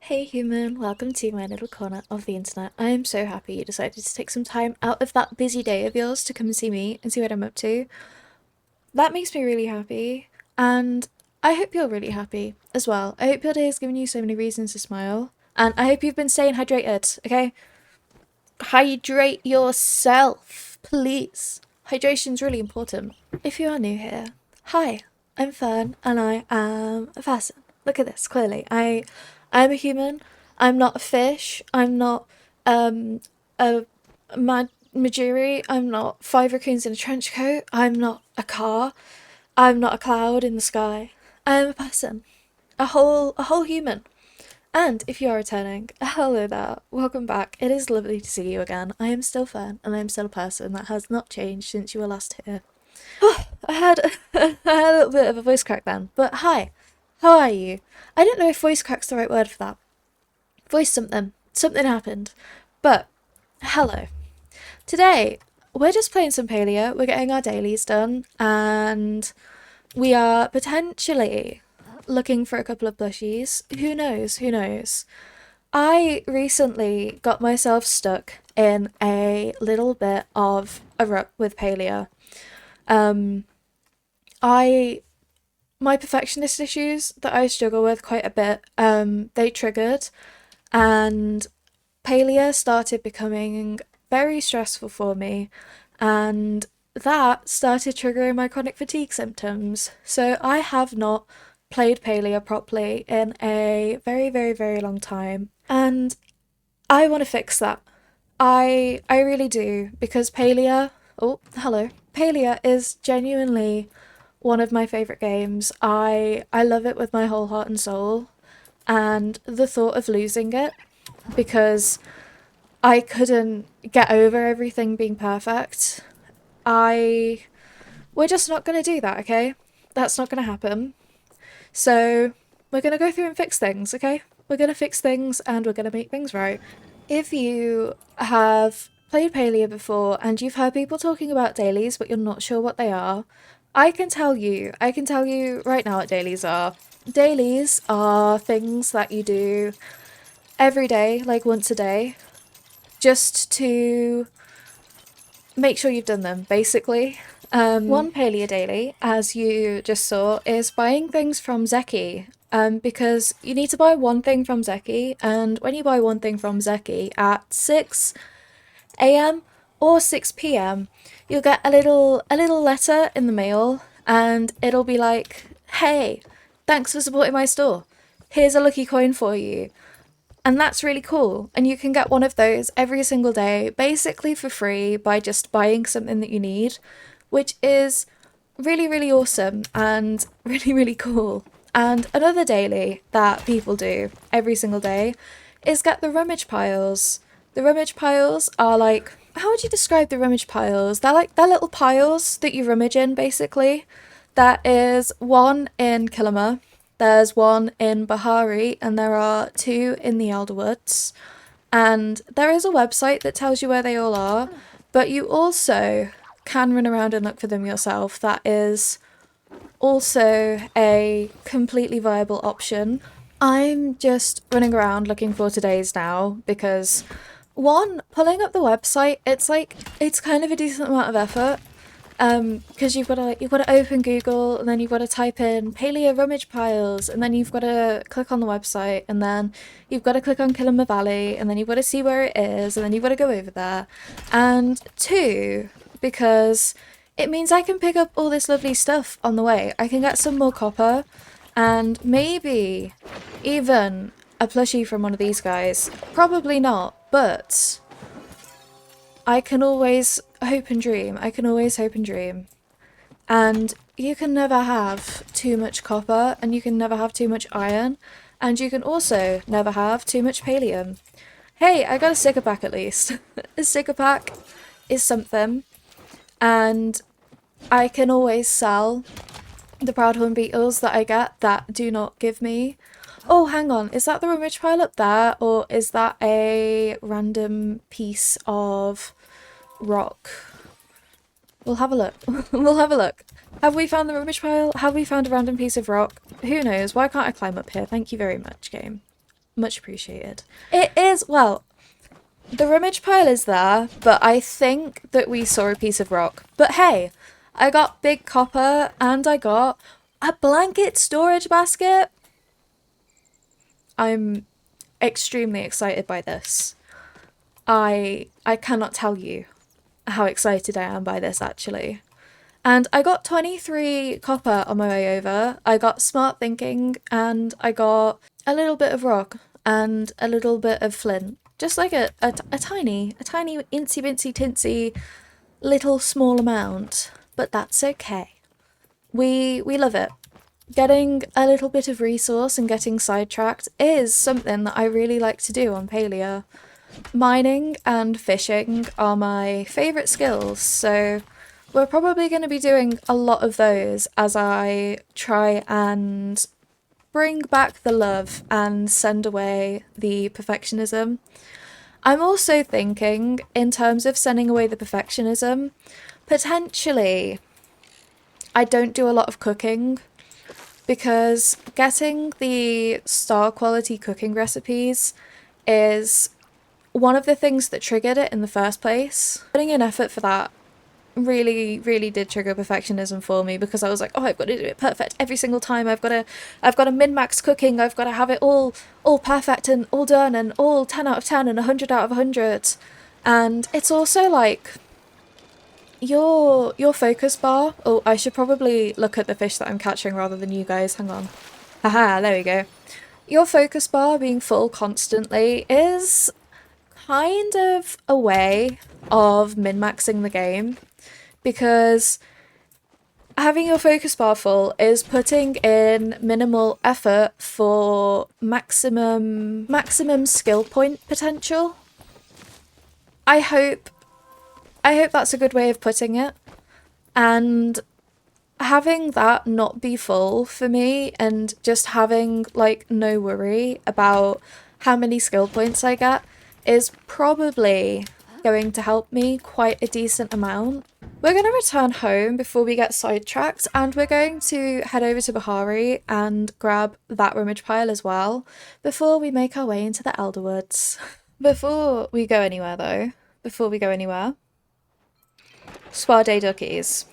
Hey human, welcome to my little corner of the internet. I am so happy you decided to take some time out of that busy day of yours to come and see me and see what I'm up to. That makes me really happy, and I hope you're really happy as well. I hope your day has given you so many reasons to smile, and I hope you've been staying hydrated, okay? Hydrate yourself, please. Hydration's really important. If you are new here, hi, I'm Fern, and I am a person. Look at this, clearly. I'm a human. I'm not a fish. I'm not a Majuri. I'm not five raccoons in a trench coat. I'm not a car. I'm not a cloud in the sky. I am a person. A whole human. And if you are returning, hello there, welcome back. It is lovely to see you again. I am still Fern, and I am still a person. That has not changed since you were last here. I had I had a little bit of a voice crack then, but hi, how are you? I don't know if voice crack's the right word for that. Voice something. Something happened. But, hello. Today, we're just playing some Palia, we're getting our dailies done, and we are potentially looking for a couple of plushies. Who knows? Who knows? I recently got myself stuck in a little bit of a rut with Palia. Um, I my perfectionist issues that I struggle with quite a bit, they triggered, and Palia started becoming very stressful for me, and that started triggering my chronic fatigue symptoms. So I have not played Palia properly in a very, very, very long time, and I want to fix that. I really do, because Palia, oh, hello. Palia is genuinely one of my favorite games. I love it with my whole heart and soul, and the thought of losing it because I couldn't get over everything being perfect. I We're just not going to do that, okay? That's not going to happen. So, we're going to go through and fix things, okay? We're going to fix things and we're going to make things right. If you have played Palia before and you've heard people talking about dailies but you're not sure what they are, I can tell you right now what dailies are. Dailies are things that you do every day, like once a day, just to make sure you've done them, basically. One Palia daily, as you just saw, is buying things from Zeki. Because you need to buy one thing from Zeki, and when you buy one thing from Zeki at 6 a.m. or 6 p.m., you'll get a little letter in the mail, and it'll be like, "Hey, thanks for supporting my store. Here's a lucky coin for you." And that's really cool. And you can get one of those every single day, basically for free, by just buying something that you need, which is really, really awesome and really, really cool. And another daily that people do every single day is get the rummage piles. The rummage piles are like, how would you describe the rummage piles? They're little piles that you rummage in, basically. There is one in Kilima, there's one in Bahari, and there are two in the Elderwoods. And there is a website that tells you where they all are, but you also can run around and look for them yourself. That is also a completely viable option. I'm just running around looking for today's now because one, pulling up the website, it's kind of a decent amount of effort. Because you've got to open Google, and then you've got to type in Palia rummage piles, and then you've got to click on the website, and then you've got to click on Kilima Valley, and then you've got to see where it is, and then you've got to go over there. And two, because it means I can pick up all this lovely stuff on the way. I can get some more copper, and maybe even a plushie from one of these guys. Probably not, but I can always hope and dream. I can always hope and dream. And you can never have too much copper, and you can never have too much iron, and you can also never have too much pallium. Hey, I got a sticker pack at least. A sticker pack is something, and I can always sell the Proudhorn beetles that I get that do not give me. Oh, hang on, is that the rummage pile up there, or is that a random piece of rock? We'll have a look. We'll have a look. Have we found the rummage pile? Have we found a random piece of rock? Who knows? Why can't I climb up here? Thank you very much, game. Much appreciated. It is, well, the rummage pile is there, but I think that we saw a piece of rock. But hey, I got big copper and I got a blanket storage basket. I'm extremely excited by this. I cannot tell you how excited I am by this actually. And I got 23 copper on my way over. I got smart thinking and I got a little bit of rock and a little bit of flint. Just like a tiny incy wincy tinsy little small amount. But that's okay. We love it. Getting a little bit of resource and getting sidetracked is something that I really like to do on Palia. Mining and fishing are my favourite skills, so we're probably going to be doing a lot of those as I try and bring back the love and send away the perfectionism. I'm also thinking, in terms of sending away the perfectionism, potentially I don't do a lot of cooking because getting the star quality cooking recipes is one of the things that triggered it in the first place. Putting in effort for that really did trigger perfectionism for me because I was like, oh, I've got to do it perfect every single time. I've got to min-max cooking. I've got to have it all perfect and all done and all 10 out of 10 and 100 out of 100. And it's also like your focus bar. Oh, I should probably look at the fish that I'm catching rather than you guys. Hang on. Haha, there we go. Your focus bar being full constantly is kind of a way of min-maxing the game because having your focus bar full is putting in minimal effort for maximum skill point potential. I hope that's a good way of putting it. And having that not be full for me and just having like no worry about how many skill points I get is probably going to help me quite a decent amount. We're going to return home before we get sidetracked and we're going to head over to Bahari and grab that rummage pile as well before we make our way into the Elderwoods. Before we go anywhere though, Spa Day duckies.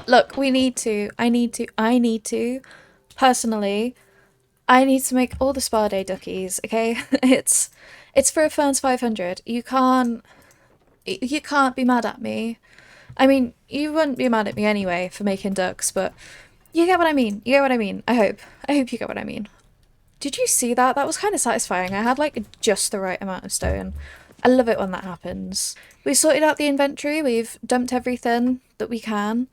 Look, I need to, personally, I need to make all the Spa Day duckies, okay? It's for a Ferns 500. You can't be mad at me. I mean, you wouldn't be mad at me anyway for making ducks, but you get what I mean. I hope you get what I mean. Did you see that? That was kind of satisfying. I had like just the right amount of stone. I love it when that happens. We sorted out the inventory. We've dumped everything that we can.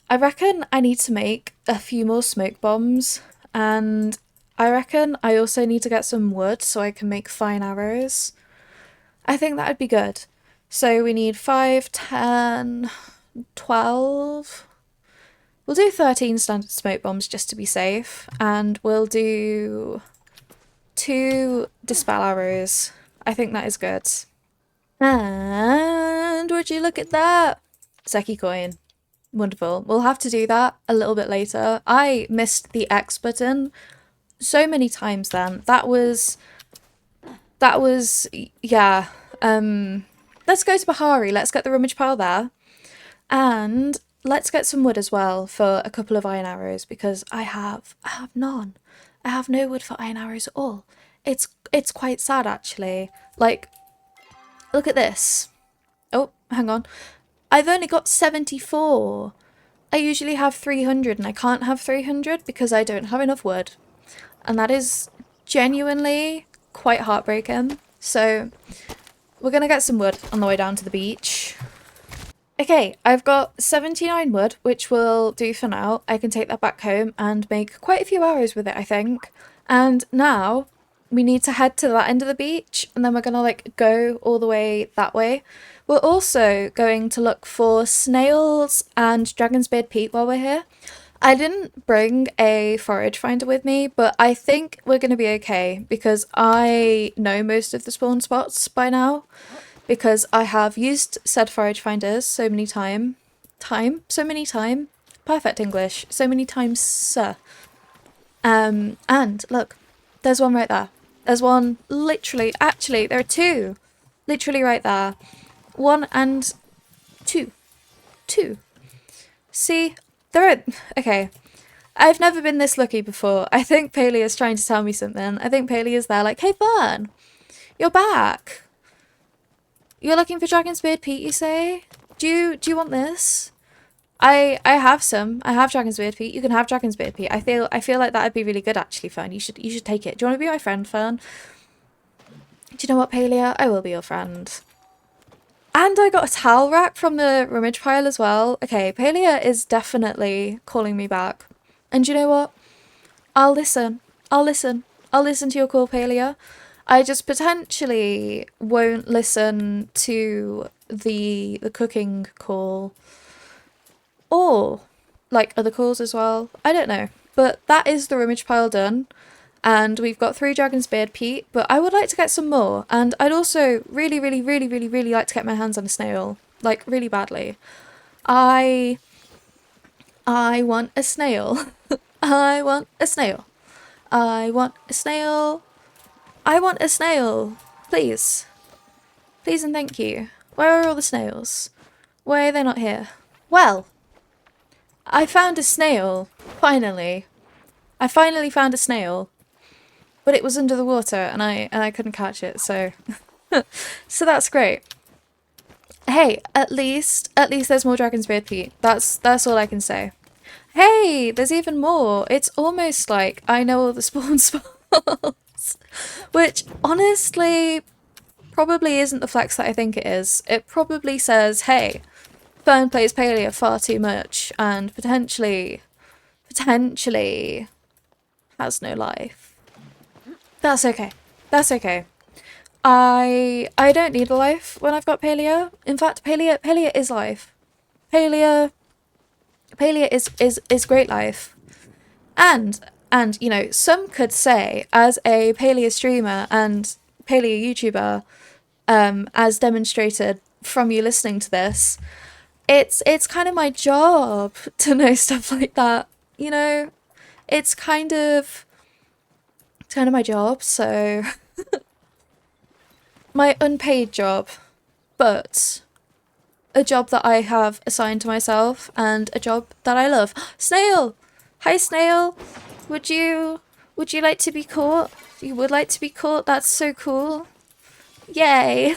I reckon I need to make a few more smoke bombs, and I reckon I also need to get some wood so I can make fine arrows. I think that would be good. So we need 5, 10, 12. We'll do 13 standard smoke bombs just to be safe, and we'll do 2 dispel arrows. I think that is good. And would you look at that? Seki coin. Wonderful. We'll have to do that a little bit later. I missed the X button so many times then. That was yeah. Let's go to Bahari. Let's get the rummage pile there. And let's get some wood as well for a couple of iron arrows because I have none. I have no wood for iron arrows at all. It's quite sad actually. Like, look at this. Oh, hang on. I've only got 74. I usually have 300 and I can't have 300 because I don't have enough wood. And that is genuinely quite heartbreaking. So we're going to get some wood on the way down to the beach. Okay, I've got 79 wood, which will do for now. I can take that back home and make quite a few arrows with it, I think. And now we need to head to that end of the beach and then we're going to like go all the way that way. We're also going to look for snails and dragon's beard peat while we're here. I didn't bring a forage finder with me, but I think we're going to be okay because I know most of the spawn spots by now because I have used said forage finders so many times. Perfect English. So many times, sir. And look, there's one right there. There's one literally, actually, there are two. Literally right there. 1 and 2. 2. See? There are... Okay. I've never been this lucky before. I think Palia's trying to tell me something. I think Palia's there like, hey, Fern, you're back. You're looking for Dragon's Beard Pete, you say? Do you want this? I have some. I have Dragon's Beard Pete. You can have Dragon's Beard Pete. I feel like that'd be really good actually, Fern. You should take it. Do you want to be my friend, Fern? Do you know what, Palia? I will be your friend. And I got a towel rack from the rummage pile as well. Okay, Palia is definitely calling me back. And do you know what? I'll listen. I'll listen. I'll listen to your call, Palia. I just potentially won't listen to the cooking call. Or, like, other calls as well. I don't know. But that is the rummage pile done. And we've got 3 Dragon's Beard Pete, but I would like to get some more. And I'd also really, really, really, really, really like to get my hands on a snail. Like, really badly. I want a snail. I want a snail. I want a snail. I want a snail. Please. Please and thank you. Where are all the snails? Why are they not here? Well, I found a snail. Finally. I finally found a snail. But it was under the water and I couldn't catch it, so so that's great. Hey, at least there's more Dragon's Beard Pete. That's all I can say. Hey, there's even more. It's almost like I know all the spawn spots. Which honestly probably isn't the flex that I think it is. It probably says, hey, Fern plays Palia far too much and potentially has no life. That's okay. That's okay. I don't need a life when I've got Palia. In fact, Palia is life. Palia is great life. And you know, some could say as a Palia streamer and Palia YouTuber, as demonstrated from you listening to this, it's kind of my job to know stuff like that. You know, it's kind of my job, so my unpaid job, but a job that I have assigned to myself and a job that I love. Snail! Hi, Snail! Would you like to be caught? You would like to be caught? That's so cool. Yay!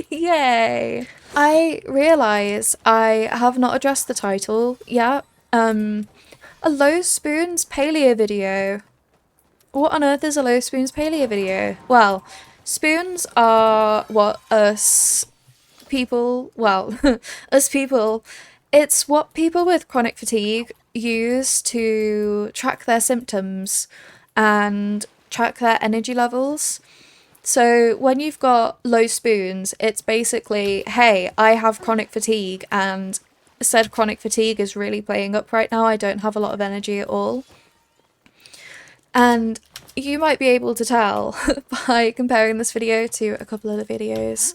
Yay! I realise I have not addressed the title yet. A Low Spoons Palia video. What on earth is a Low Spoons Palia video? Well, spoons are what us people, it's what people with chronic fatigue use to track their symptoms and track their energy levels. So when you've got low spoons, it's basically, hey, I have chronic fatigue and said chronic fatigue is really playing up right now. I don't have a lot of energy at all. And you might be able to tell by comparing this video to a couple other videos.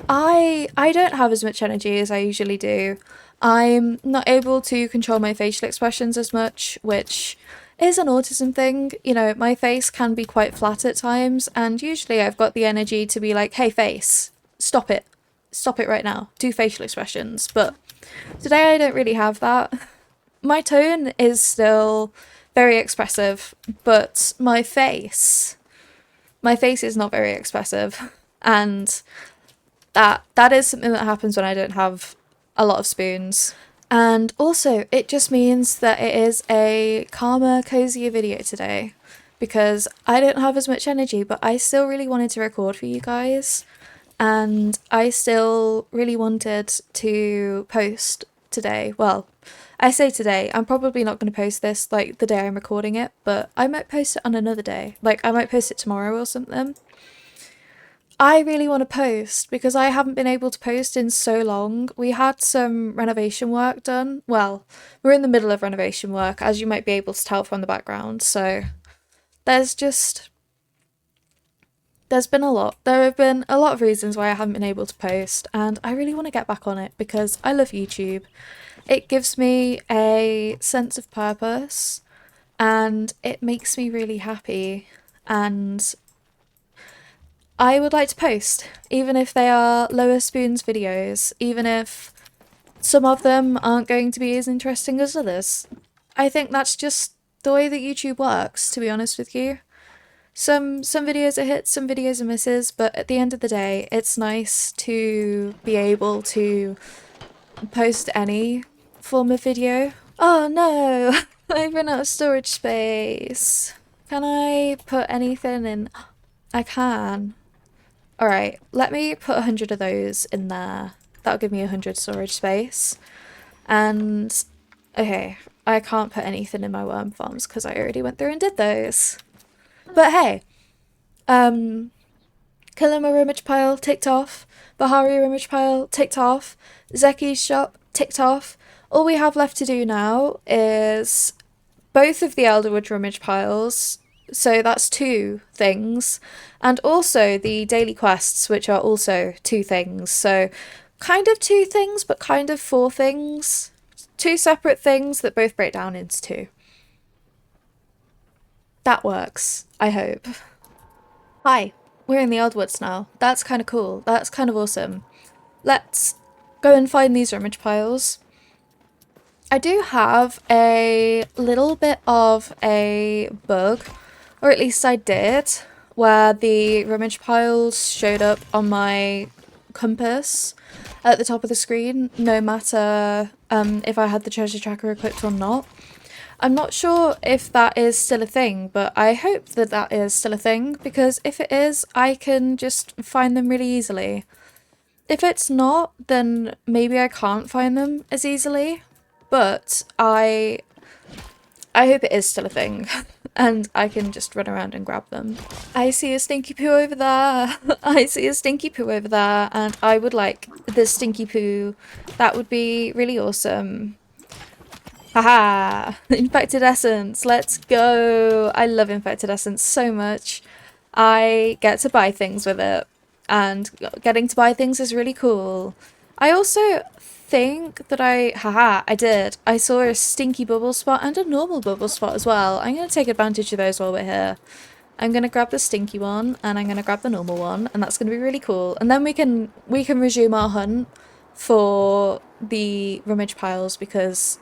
I don't have as much energy as I usually do. I'm not able to control my facial expressions as much, which is an autism thing. You know, my face can be quite flat at times, and usually I've got the energy to be like, hey face, stop it. Stop it right now. Do facial expressions. But today I don't really have that. My tone is still very expressive, but my face is not very expressive, and that is something that happens when I don't have a lot of spoons. And also, it just means that it is a calmer, cozier video today, because I don't have as much energy, but I still really wanted to record for you guys, and I still really wanted to post today. Well, I say today, I'm probably not going to post this like the day I'm recording it, but I might post it on another day. Like, I might post it tomorrow or something. I really want to post because I haven't been able to post in so long. We had some renovation work done. Well, we're in the middle of renovation work, as you might be able to tell from the background. So there's been a lot. There have been a lot of reasons why I haven't been able to post, and I really want to get back on it because I love YouTube. It gives me a sense of purpose and it makes me really happy, and I would like to post, even if they are lower spoons videos, even if some of them aren't going to be as interesting as others. I think that's just the way that YouTube works, to be honest with you. Some videos are hits, some videos are misses, but at the end of the day, it's nice to be able to post any form of video. Oh no, I've run out of storage space. Can I put anything in? I can. Alright, let me put 100 of those in there. That'll give me 100 storage space. And, okay, I can't put anything in my worm farms because I already went through and did those. But hey, um, Kalima Rummage Pile ticked off, Bahari Rummage Pile ticked off, Zeki's shop ticked off. All we have left to do now is both of the Elderwood Rummage Piles, so that's 2 things, and also the daily quests, which are also 2 things. So kind of 2 things, but kind of 4 things. 2 separate things that both break down into 2. That works, I hope. Hi, we're in the Eldwoods now. That's kind of cool. That's kind of awesome. Let's go and find these rummage piles. I do have a little bit of a bug, or at least I did, where the rummage piles showed up on my compass at the top of the screen, no matter if I had the treasure tracker equipped or not. I'm not sure if that is still a thing, but I hope that that is still a thing, because if it is, I can just find them really easily. If it's not, then maybe I can't find them as easily, but I hope it is still a thing, and I can just run around and grab them. I see a stinky poo over there. I see a stinky poo over there, and I would like this stinky poo. That would be really awesome. Haha! Infected essence, let's go! I love infected essence so much. I get to buy things with it, and getting to buy things is really cool. I also think that I did. I saw a stinky bubble spot and a normal bubble spot as well. I'm going to take advantage of those while we're here. I'm going to grab the stinky one, and I'm going to grab the normal one, and that's going to be really cool. And then we can resume our hunt for the rummage piles, because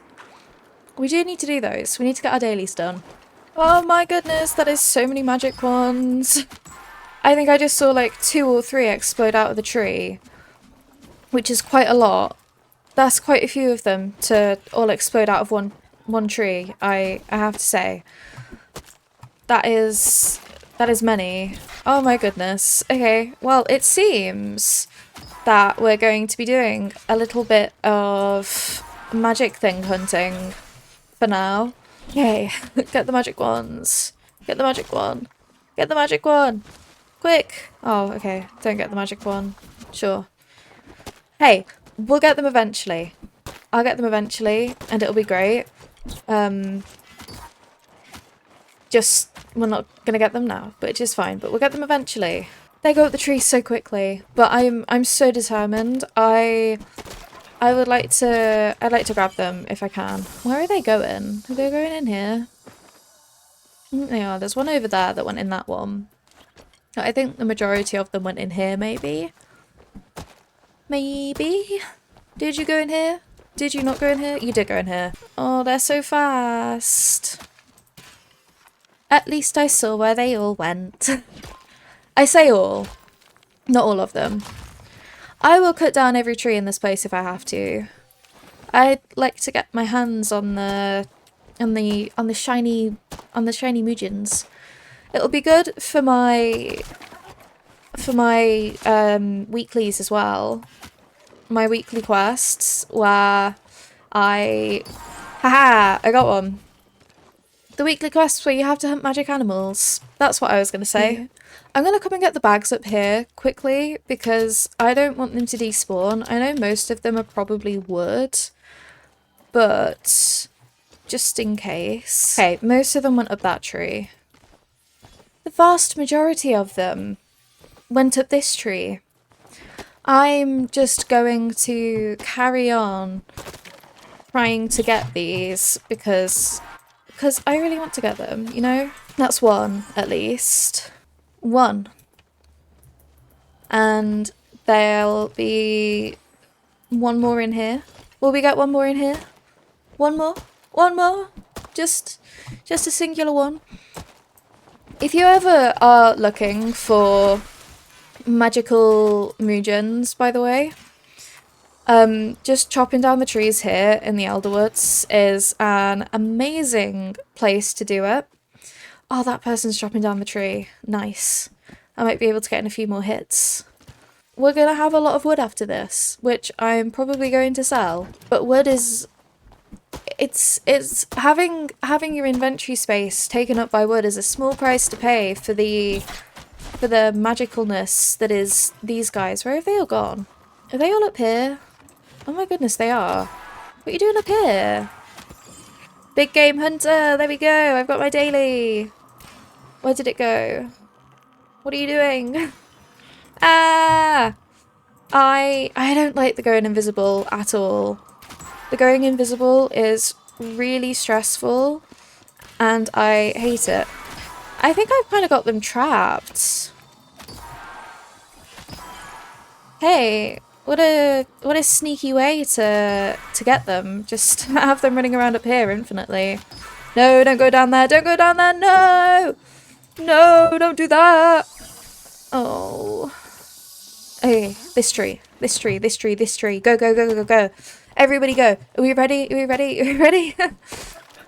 we do need to do those. We need to get our dailies done. Oh my goodness, that is so many magic ones. I think I just saw like 2 or 3 explode out of the tree, which is quite a lot. That's quite a few of them to all explode out of one tree, I have to say. That is many. Oh my goodness. Okay, well, it seems that we're going to be doing a little bit of magic thing hunting for now. Yay, get the magic wands. Get the magic one. Get the magic one. Quick. Oh, okay. Don't get the magic one. Sure. Hey, we'll get them eventually. I'll get them eventually, and it'll be great. Just, we're not gonna get them now, which is fine, but we'll get them eventually. They go up the tree so quickly, but I'm so determined. I'd like to grab them if I can. Where are they going? Are they going in here? I think they are. There's one over there that went in that one. I think the majority of them went in here, maybe. Maybe? Did you go in here? Did you not go in here? You did go in here. Oh, they're so fast. At least I saw where they all went. I say all. Not all of them. I will cut down every tree in this place if I have to. I'd like to get my hands on the shiny Mugens. It'll be good for my weeklies as well. My weekly quests where I got one. The weekly quests where you have to hunt magic animals. That's what I was going to say. Yeah. I'm going to come and get the bags up here quickly because I don't want them to despawn. I know most of them are probably wood, but just in case. Okay, most of them went up that tree. The vast majority of them went up this tree. I'm just going to carry on trying to get these because I really want to get them, you know? That's one, at least. One. And there'll be one more in here. Will we get one more in here? One more? One more? Just a singular one. If you ever are looking for magical Mujins, by the way, just chopping down the trees here in the Elderwoods is an amazing place to do it. Oh, that person's chopping down the tree. Nice. I might be able to get in a few more hits. We're gonna have a lot of wood after this, which I'm probably going to sell. But wood is... It's having your inventory space taken up by wood is a small price to pay for the magicalness that is these guys. Where have they all gone? Are they all up here? Oh my goodness, they are. What are you doing up here? Big game hunter, there we go. I've got my daily. Where did it go? What are you doing? Ah! I don't like the going invisible at all. The going invisible is really stressful and I hate it. I think I've kind of got them trapped. Hey, what a sneaky way to get them. Just have them running around up here infinitely. No, don't go down there. Don't go down there. No! No, don't do that. Oh. Okay, this tree. This tree. This tree. This tree. Go, go, go, go, go. Everybody go. Are we ready? Are we ready? Are we ready?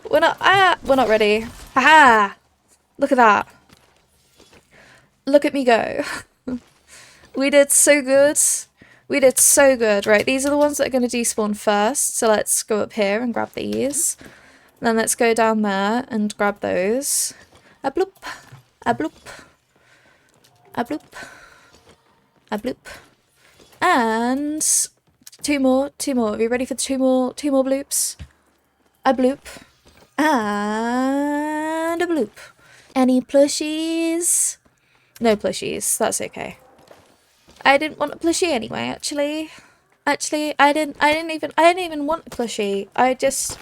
We're not ready. Haha! Look at that. Look at me go. We did so good. We did so good. Right, these are the ones that are going to despawn first. So let's go up here and grab these. And then let's go down there and grab those. A bloop. A bloop. A bloop. A bloop. And two more. Are we ready for two more bloops? A bloop. And a bloop. Any plushies? No plushies. That's okay. I didn't want a plushie anyway, actually. Actually, I didn't even want a plushie. I just,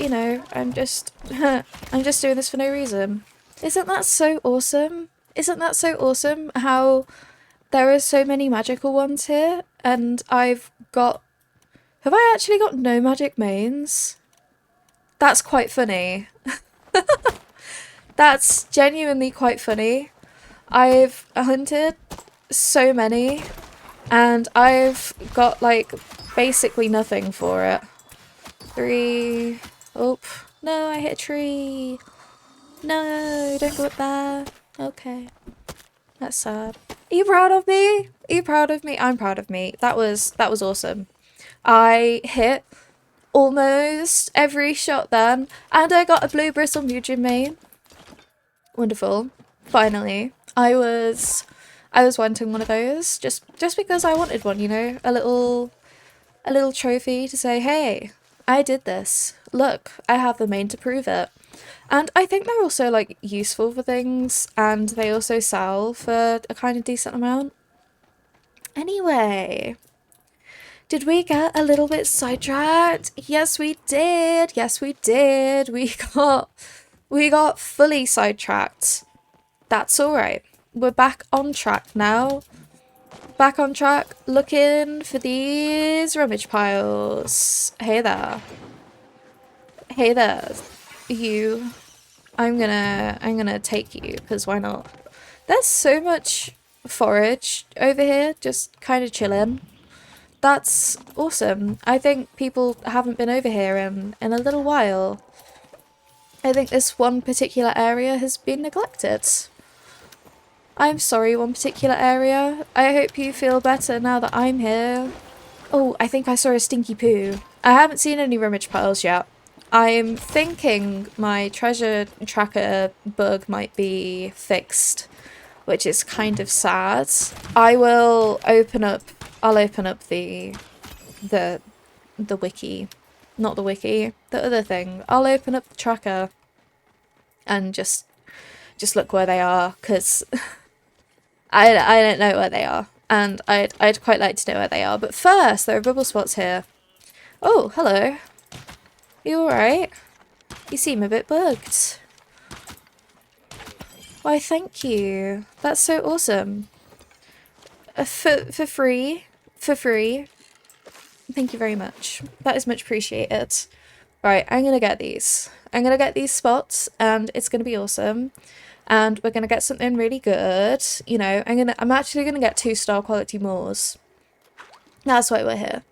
you know, I'm just doing this for no reason. Isn't that so awesome? Isn't that so awesome how there are so many magical ones here and have I actually got no magic mains? That's quite funny. That's genuinely quite funny. I've hunted so many and I've got like basically nothing for it. 3. Oh, no, I hit a tree. No, don't go up there. Okay. That's sad. Are you proud of me? Are you proud of me? I'm proud of me. That was awesome. I hit almost every shot then, and I got a blue bristle Mujin main. Wonderful. Finally. I was wanting one of those just because I wanted one, you know, a little trophy to say, hey, I did this. Look, I have the main to prove it. And I think they're also like useful for things and they also sell for a kind of decent amount. Anyway, did we get a little bit sidetracked? Yes, we did. Yes, we did. We got fully sidetracked. That's all right. We're back on track now. Back on track, looking for these rummage piles. Hey there. Hey there. You. I'm gonna take you, because why not? There's so much forage over here, just kind of chilling. That's awesome. I think people haven't been over here in a little while. I think this one particular area has been neglected. I'm sorry, one particular area. I hope you feel better now that I'm here. Oh, I think I saw a stinky poo. I haven't seen any rummage piles yet. I'm thinking my treasure tracker bug might be fixed, which is kind of sad. I'll open up the wiki. Not the wiki, the other thing. I'll open up the tracker and just look where they are, because I don't know where they are, and I'd quite like to know where they are. But first, there are bubble spots here. Oh, hello. You alright? You seem a bit bugged. Why, thank you. That's so awesome. for free. For free. Thank you very much. That is much appreciated. Right, I'm gonna get these. I'm gonna get these spots and it's gonna be awesome. And we're gonna get something really good. You know, I'm actually gonna get 2-star quality moors. That's why we're here.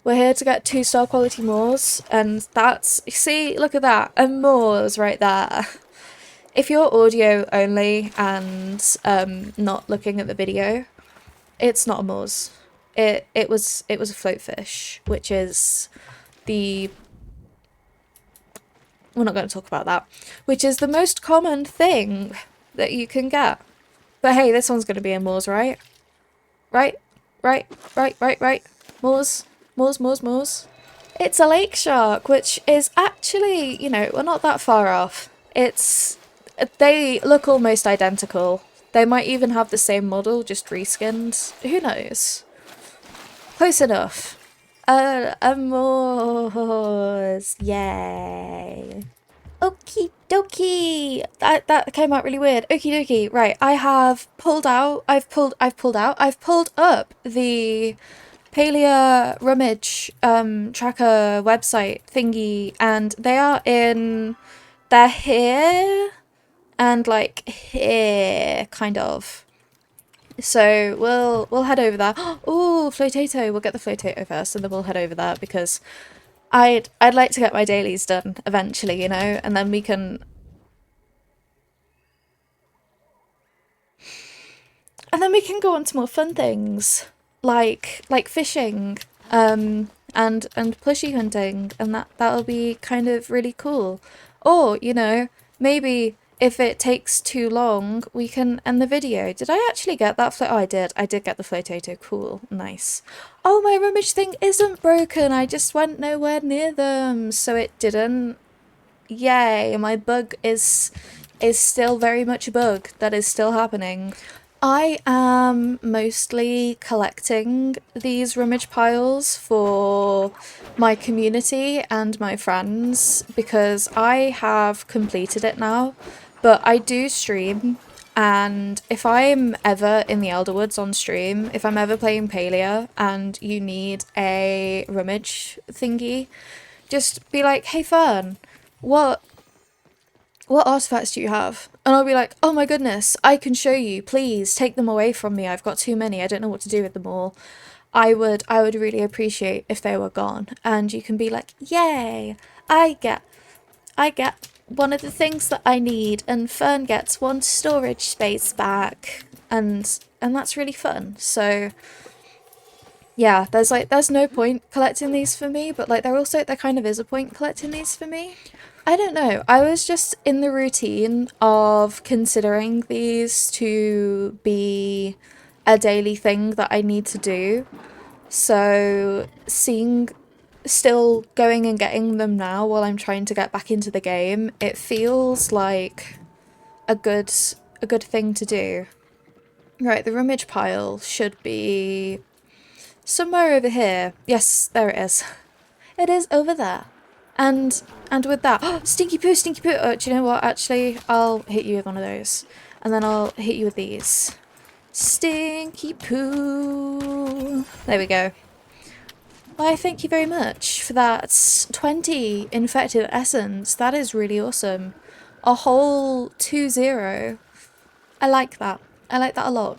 We're here to get 2-star quality moors, and that's, see, look at that, a moors right there. If you're audio only and not looking at the video, it's not a moors. It was a float fish, which is the, we're not going to talk about that, which is the most common thing that you can get. But hey, this one's going to be a moors, right? Right, right. Moors, moors. It's a lake shark, which is actually, you know, we're not that far off. They look almost identical. They might even have the same model, just reskinned. Who knows? Close enough. A moors. Yay. Okie dokie. That came out really weird. Okie dokie. Right, I've pulled up the Palia rummage tracker website thingy, and they're here and like here kind of. So we'll head over there. Oh, flotato. We'll get the flotato first and then we'll head over there because I'd like to get my dailies done eventually, you know, and then we can go on to more fun things like fishing and plushie hunting, and that'll be kind of really cool. Or, you know, maybe if it takes too long, we can end the video. Did I actually get that float? Oh, I did. I did get the flotato. Cool. Nice. Oh, my rummage thing isn't broken. I just went nowhere near them, so it didn't. Yay, my bug is still very much a bug. That is still happening. I am mostly collecting these rummage piles for my community and my friends because I have completed it now, but I do stream, and if I'm ever in the Elderwoods on stream, if I'm ever playing Palia and you need a rummage thingy, just be like, hey Fern, what artifacts do you have? And I'll be like, oh my goodness, I can show you. Please take them away from me. I've got too many. I don't know what to do with them all. I would really appreciate if they were gone. And you can be like, yay, I get one of the things that I need, and Fern gets one storage space back. And that's really fun. So yeah, there's no point collecting these for me, but like there kind of is a point collecting these for me. I don't know. I was just in the routine of considering these to be a daily thing that I need to do. So still going and getting them now while I'm trying to get back into the game, it feels like a good thing to do. Right, the rummage pile should be somewhere over here. Yes, there it is. It is over there. And with that, oh, stinky poo, stinky poo. Oh, do you know what? Actually, I'll hit you with one of those. And then I'll hit you with these. Stinky poo. There we go. Why, thank you very much for that 20 infected essence. That is really awesome. A whole 2-0. I like that. I like that a lot.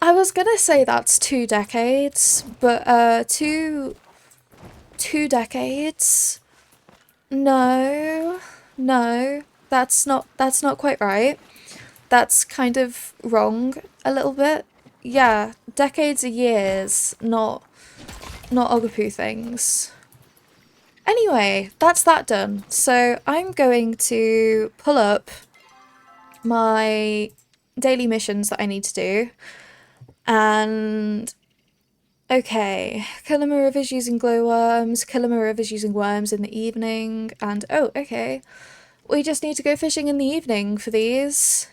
I was gonna say that's 2 decades, but two decades? No, that's not quite right. That's kind of wrong a little bit. Yeah, decades are years, not Ogapoo things. Anyway, that's that done. So I'm going to pull up my daily missions that I need to do. And okay, Killama River's using glowworms, Killama River's using worms in the evening, and oh, okay. We just need to go fishing in the evening for these.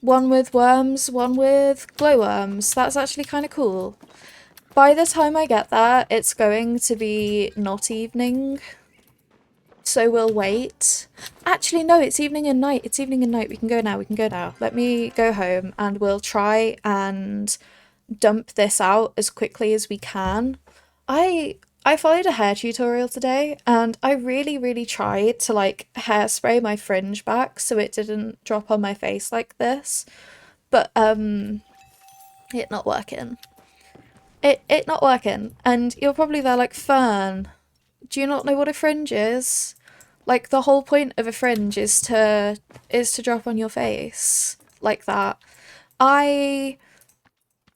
One with worms, one with glowworms. That's actually kind of cool. By the time I get that, it's going to be not evening. So we'll wait. Actually, no, it's evening and night. It's evening and night. We can go now. Let me go home and we'll try and dump this out as quickly as we can. I followed a hair tutorial today and I really tried to like hairspray my fringe back so it didn't drop on my face like this. But it not working. It not working. And you're probably there like, Fern, do you not know what a fringe is? Like the whole point of a fringe is to drop on your face like that. I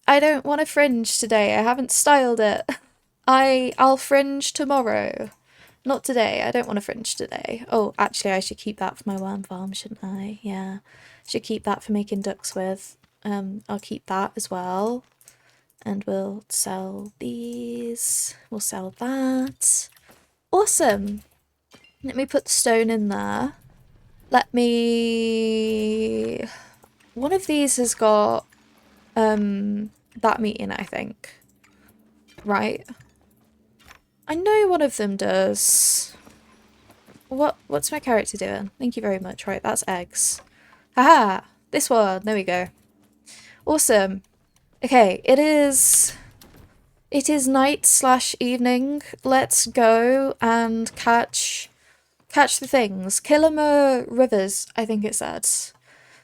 I don't want a fringe today. I haven't styled it. I'll fringe tomorrow. Not today. I don't want a fringe today. Oh, actually I should keep that for my worm farm, shouldn't I? Yeah. Should keep that for making ducks with. I'll keep that as well. And we'll sell these. We'll sell that. Awesome. Let me put the stone in there. Let me... One of these has got that meat in it, I think. Right? I know one of them does. What's my character doing? Thank you very much. Right, that's eggs. Haha! This one. There we go. Awesome. Okay, it is night slash evening. Let's go and catch the things. Killama Rivers, I think it said.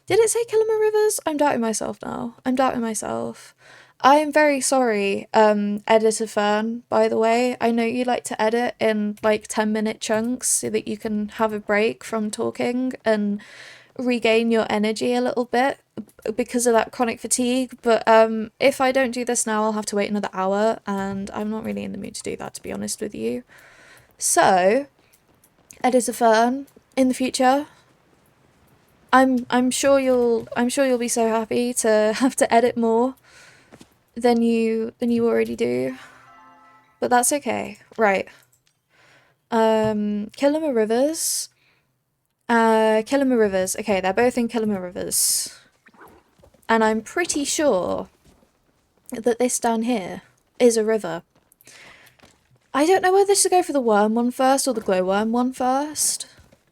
Did it say Killama Rivers? I'm doubting myself now. I'm doubting myself. I am very sorry, Editor Fern, by the way. I know you like to edit in like 10-minute chunks so that you can have a break from talking and regain your energy a little bit because of that chronic fatigue. But if I don't do this now, I'll have to wait another hour, and I'm not really in the mood to do that, to be honest with you. So, Editor Fern, in the future, I'm sure you'll be so happy to have to edit more than you already do. But that's okay. Right. Killama Rivers. Killama Rivers. Okay, they're both in Killama Rivers. And I'm pretty sure that this down here is a river. I don't know whether to go for the worm one first or the glowworm one first.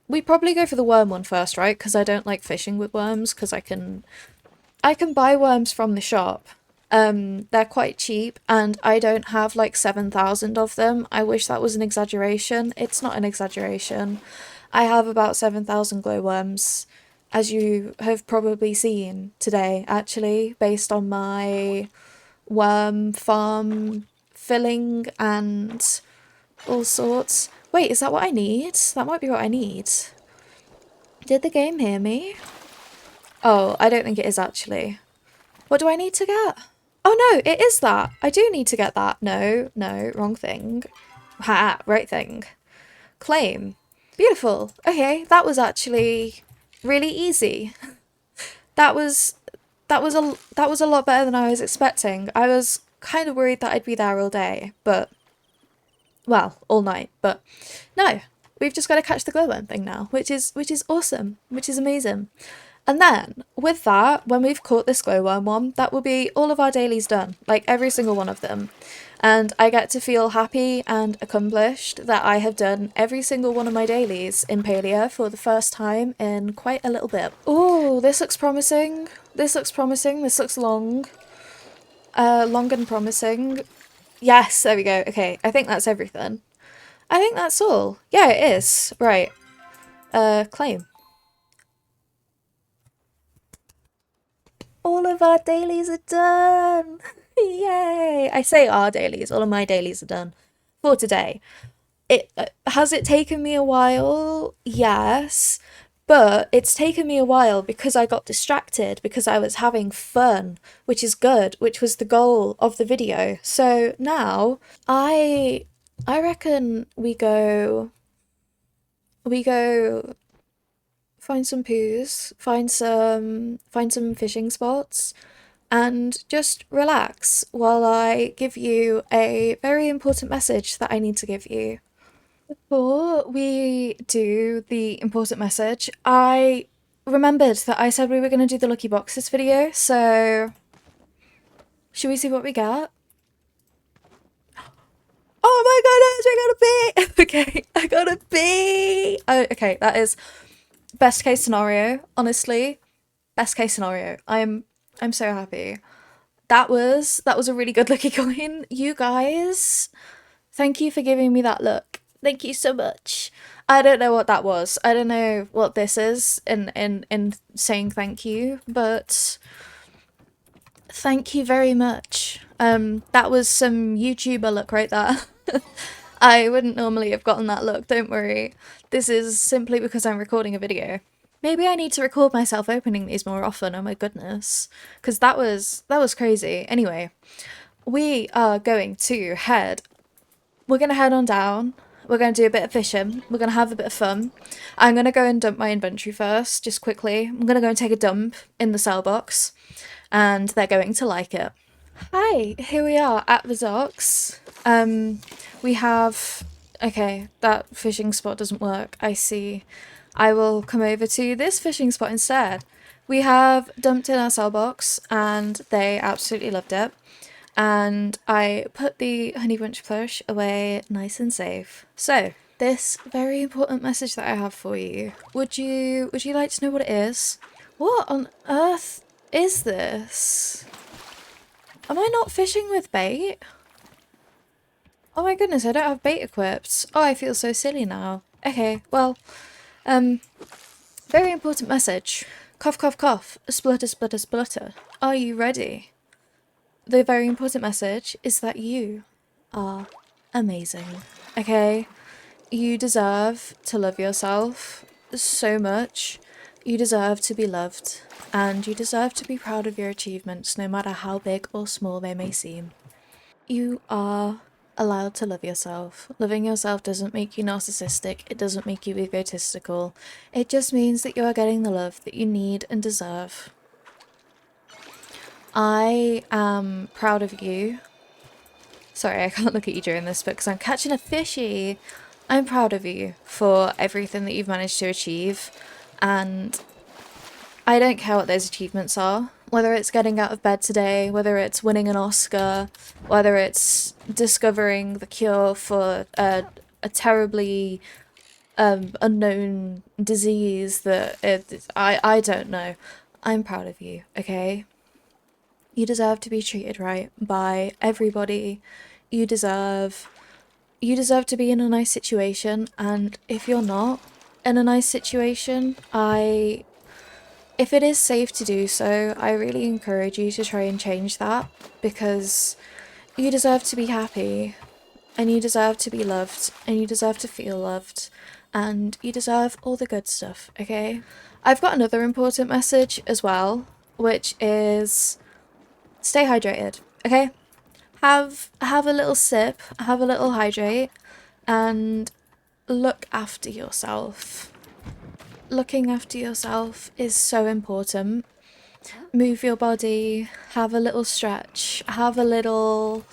We probably go for the worm one first, right? Because I don't like fishing with worms, because I can buy worms from the shop. They're quite cheap, and I don't have like 7,000 of them. I wish that was an exaggeration. It's not an exaggeration. I have about 7,000 glowworms, as you have probably seen today, actually, based on my worm farm filling and all sorts. Wait, is that what I need? That might be what I need. Did the game hear me? Oh, I don't think it is actually. What do I need to get? Oh no, it is that. I do need to get that. No, wrong thing. Ha, right thing. Claim. Beautiful. Okay, that was actually really easy. That was a lot better than I was expecting. I was kind of worried that I'd be there all day, but well, all night, but no. We've just got to catch the glowworm thing now, which is awesome, which is amazing. And then, with that, when we've caught this glowworm one, that will be all of our dailies done, like every single one of them. And I get to feel happy and accomplished that I have done every single one of my dailies in Palia for the first time in quite a little bit. Oh, this looks promising. This looks promising. This looks long. Long and promising. Yes, there we go. Okay, I think that's everything. I think that's all. Yeah, it is. Right. Claim. All of our dailies are done! Yay! I say our dailies, all of my dailies are done for today. Has it taken me a while? Yes. But it's taken me a while because I got distracted, because I was having fun, which is good, which was the goal of the video. So now I reckon we go find some poos, find some fishing spots, and just relax while I give you a very important message that I need to give you. Before we do the important message, I remembered that I said we were going to do the Lucky Boxes video, so should we see what we get? Oh my goodness, I got a B! Okay, I got a B! Oh, okay, that is best case scenario, honestly. Best case scenario. I'm so happy. That was a really good looking coin. You guys, thank you for giving me that look. Thank you so much. I don't know what that was. I don't know what this is in saying thank you, but thank you very much. That was some YouTuber look right there. I wouldn't normally have gotten that look, don't worry. This is simply because I'm recording a video. Maybe I need to record myself opening these more often, oh my goodness. Because that was crazy. Anyway, we are going to head we're gonna head on down. We're gonna do a bit of fishing. We're gonna have a bit of fun. I'm gonna go and dump my inventory first, just quickly. I'm gonna go and take a dump in the cell box, and they're going to like it. Hi, here we are at the docks. We have. Okay, that fishing spot doesn't work. I see. I will come over to this fishing spot instead. We have dumped in our cell box, and they absolutely loved it. And I put the honey bunch plush away nice and safe. So, this very important message that I have for you. Would you like to know what it is? What on earth is this? Am I not fishing with bait? Oh my goodness, I don't have bait equipped. Oh, I feel so silly now. Okay, well, um, very important message. Cough, cough, cough. Splutter, splutter, splutter. Are you ready? The very important message is that you are amazing. Okay? You deserve to love yourself so much. You deserve to be loved. And you deserve to be proud of your achievements, no matter how big or small they may seem. You are allowed to love yourself. Loving yourself doesn't make you narcissistic, it doesn't make you egotistical. It just means that you are getting the love that you need and deserve. I am proud of you. Sorry, I can't look at you during this because I'm catching a fishy. I'm proud of you for everything that you've managed to achieve, and I don't care what those achievements are. Whether it's getting out of bed today, whether it's winning an Oscar, whether it's discovering the cure for a terribly unknown disease that I don't know. I'm proud of you, okay? You deserve to be treated right by everybody. You deserve to be in a nice situation, and if you're not in a nice situation, if it is safe to do so, I really encourage you to try and change that, because you deserve to be happy, and you deserve to be loved, and you deserve to feel loved, and you deserve all the good stuff, okay? I've got another important message as well, which is stay hydrated, okay? Have a little sip, have a little hydrate, and look after yourself. Looking after yourself is so important. Move your body, have a little stretch, have a little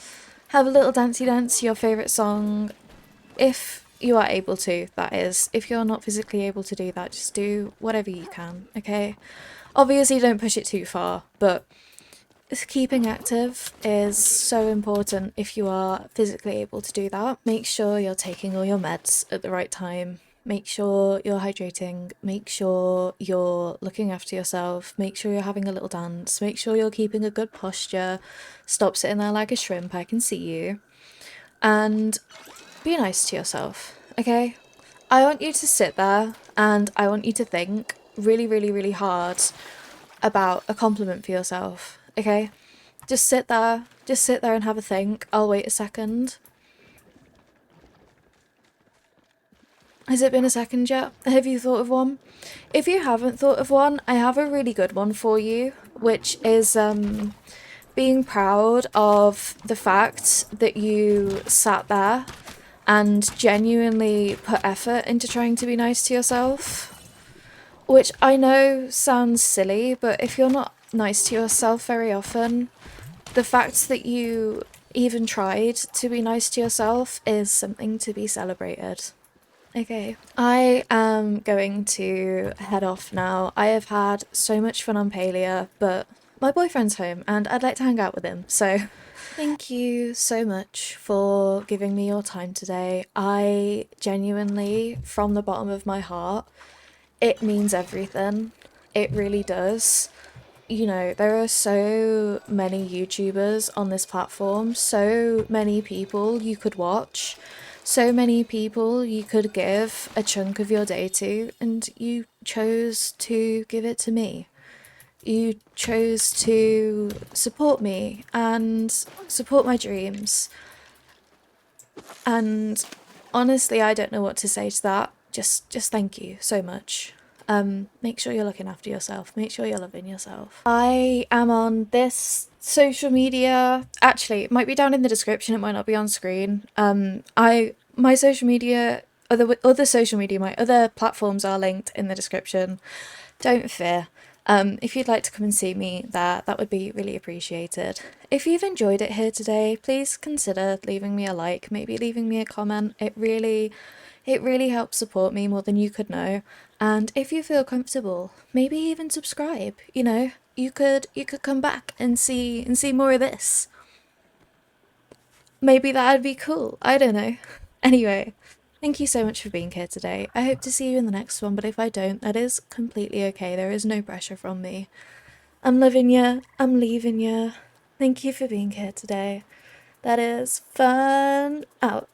dancey dance to your favourite song. If you are able to, that is. If you're not physically able to do that, just do whatever you can, okay? Obviously don't push it too far, but keeping active is so important if you are physically able to do that. Make sure you're taking all your meds at the right time. Make sure you're hydrating. Make sure you're looking after yourself. Make sure you're having a little dance. Make sure you're keeping a good posture. Stop sitting there like a shrimp, I can see you. And be nice to yourself, okay? I want you to sit there and I want you to think really, really, really hard about a compliment for yourself, okay? Just sit there and have a think. I'll wait a second. Has it been a second yet? Have you thought of one? If you haven't thought of one, I have a really good one for you, which is being proud of the fact that you sat there and genuinely put effort into trying to be nice to yourself. Which I know sounds silly, but if you're not nice to yourself very often, the fact that you even tried to be nice to yourself is something to be celebrated. Okay, I am going to head off now. I have had so much fun on Palia, but my boyfriend's home and I'd like to hang out with him, so thank you so much for giving me your time today. I genuinely, from the bottom of my heart, it means everything. It really does. there are so many YouTubers on this platform, so many people you could watch, so many people you could give a chunk of your day to, and you chose to give it to me. You chose to support me and support my dreams. And honestly, I don't know what to say to that. Just thank you so much. Make sure you're looking after yourself. Make sure you're loving yourself. I am on this social media. Actually, it might be down in the description. It might not be on screen. My social media, other social media, my other platforms are linked in the description. Don't fear. If you'd like to come and see me there, that would be really appreciated. If you've enjoyed it here today, please consider leaving me a like, maybe leaving me a comment. It really helps support me more than you could know. And if you feel comfortable, maybe even subscribe. You could come back and see more of this. Maybe that'd be cool. I don't know. Anyway, thank you so much for being here today. I hope to see you in the next one, but if I don't, that is completely okay. There is no pressure from me. I'm loving you. I'm leaving you. Thank you for being here today. That is fun out.